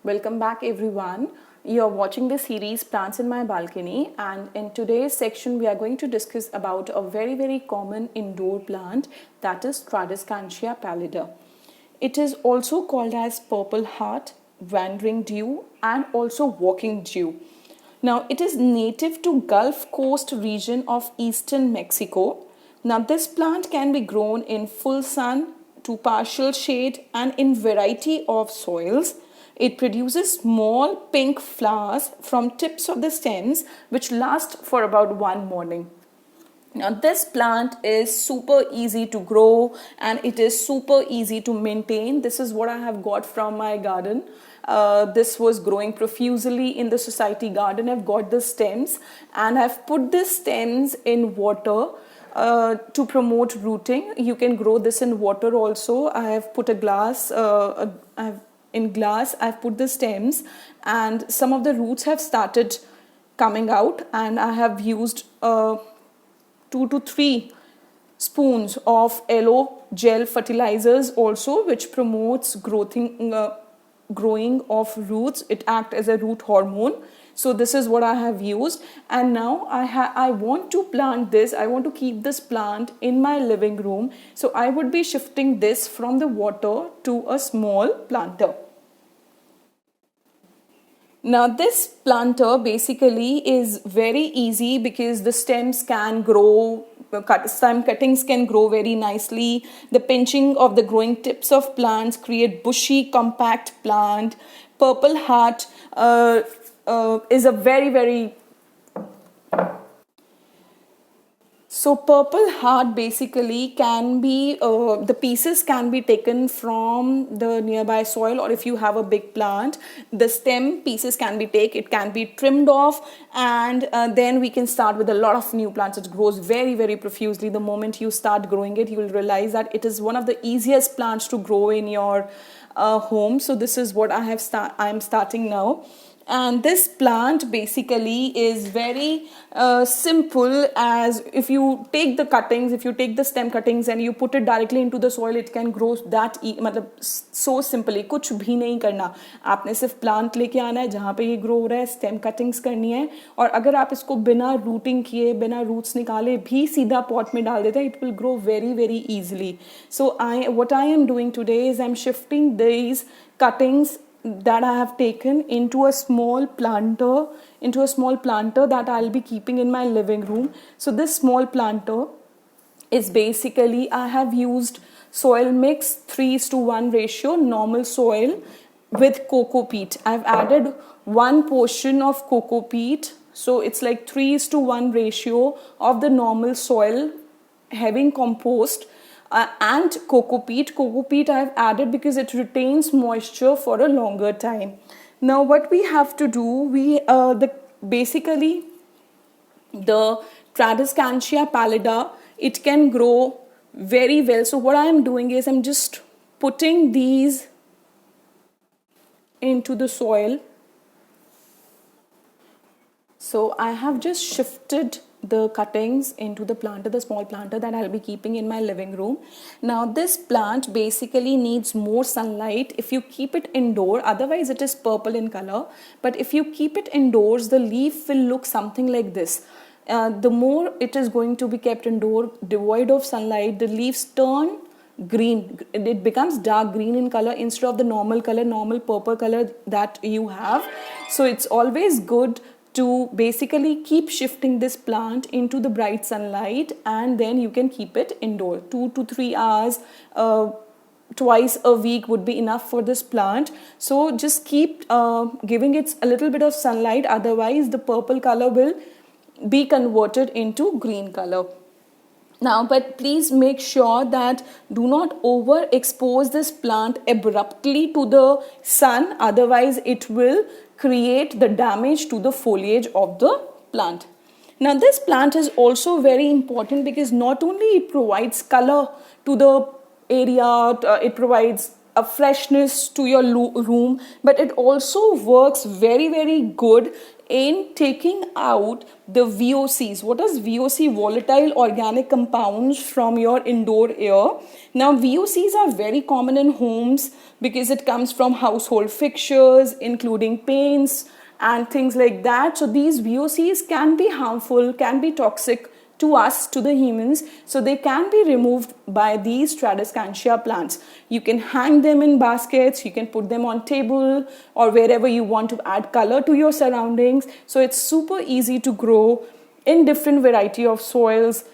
Welcome back everyone. You're watching the series Plants in My Balcony, and in today's section we are going to discuss about a very common indoor plant, that is Tradescantia pallida. It is also called as purple heart, wandering dew, and also walking dew. Now it is native to Gulf Coast region of eastern Mexico. Now this plant can be grown in full sun, to partial shade, and in variety of soils. It produces small pink flowers from tips of the stems which last for about one morning. Now this plant is super easy to grow and it is super easy to maintain. This is what I have got from my garden. This was growing profusely in the society garden. I've got the stems and I've put the stems in water to promote rooting. You can grow this in water also. I have put a glass, I've put the stems and some of the roots have started coming out, and I have used 2 to 3 spoons of yellow gel fertilizers also, which promotes growing of roots. It acts as a root hormone. So this is what I have used, and now I want to plant this. I want to keep this plant in my living room. So I would be shifting this from the water to a small planter. Now this planter basically is very easy because the stems can grow, stem cuttings can grow very nicely. The pinching of the growing tips of plants create bushy compact plant. Purple heart is a very so purple heart basically can be the pieces can be taken from the nearby soil, or if you have a big plant, the stem pieces can be taken. It can be trimmed off, and then we can start with a lot of new plants. It grows very profusely. The moment you start growing it, you will realize that it is one of the easiest plants to grow in your home. So this is what I am starting now. And this plant basically is very simple, as if you take the cuttings, if you take the stem cuttings and you put it directly into the soil, it can grow that मतलब so simply. कुछ भी नहीं करना, आपने सिर्फ plant लेके आना है जहाँ पे ये ग्रो हो रहा है, स्टेम कटिंग्स करनी है, और अगर आप इसको बिना रूटिंग किए, बिना रूट्स निकाले भी सीधा पॉट में डाल देते हैं, it will grow very easily. So what I am doing today is I'm shifting these cuttings that I have taken into a small planter that I'll be keeping in my living room. So this small planter is basically, I have used soil mix 3:1 ratio, normal soil with coco peat. I've added 1 portion of coco peat, so it's like 3:1 ratio of the normal soil having compost. And coco peat. Coco peat I have added because it retains moisture for a longer time. Now what we have to do, basically the Tradescantia pallida, it can grow very well. So what I am doing is I'm just putting these into the soil. So I have just shifted the cuttings into the planter, the small planter that I'll be keeping in my living room. Now this plant basically needs more sunlight. If you keep it indoor, otherwise it is purple in color, but if you keep it indoors, the leaf will look something like this. The more it is going to be kept indoor, devoid of sunlight, the leaves turn green. It becomes dark green in color instead of the normal purple color that you have. So it's always good to basically keep shifting this plant into the bright sunlight, and then you can keep it indoor. 2 to 3 hours twice a week would be enough for this plant. So just keep giving it a little bit of sunlight, otherwise the purple color will be converted into green color. Now, but please make sure that do not overexpose this plant abruptly to the sun, otherwise it will create the damage to the foliage of the plant. Now this plant is also very important because not only it provides color to the area, it provides a freshness to your room, but it also works very, very good in taking out the VOCs. What is VOC? Volatile organic compounds from your indoor air. Now, VOCs are very common in homes because it comes from household fixtures, including paints and things like that. So these VOCs can be harmful, can be toxic to us, to the humans. So they can be removed by these Stradescantia plants. You can hang them in baskets, you can put them on table or wherever you want to add color to your surroundings. So it's super easy to grow in different variety of soils,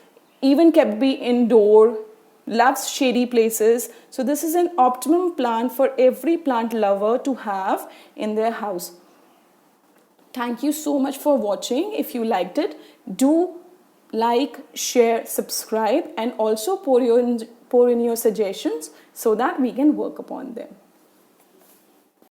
even kept be indoor, loves shady places. So this is an optimum plant for every plant lover to have in their house. Thank you so much for watching. If you liked it, do like, share, subscribe, and also pour in your suggestions so that we can work upon them.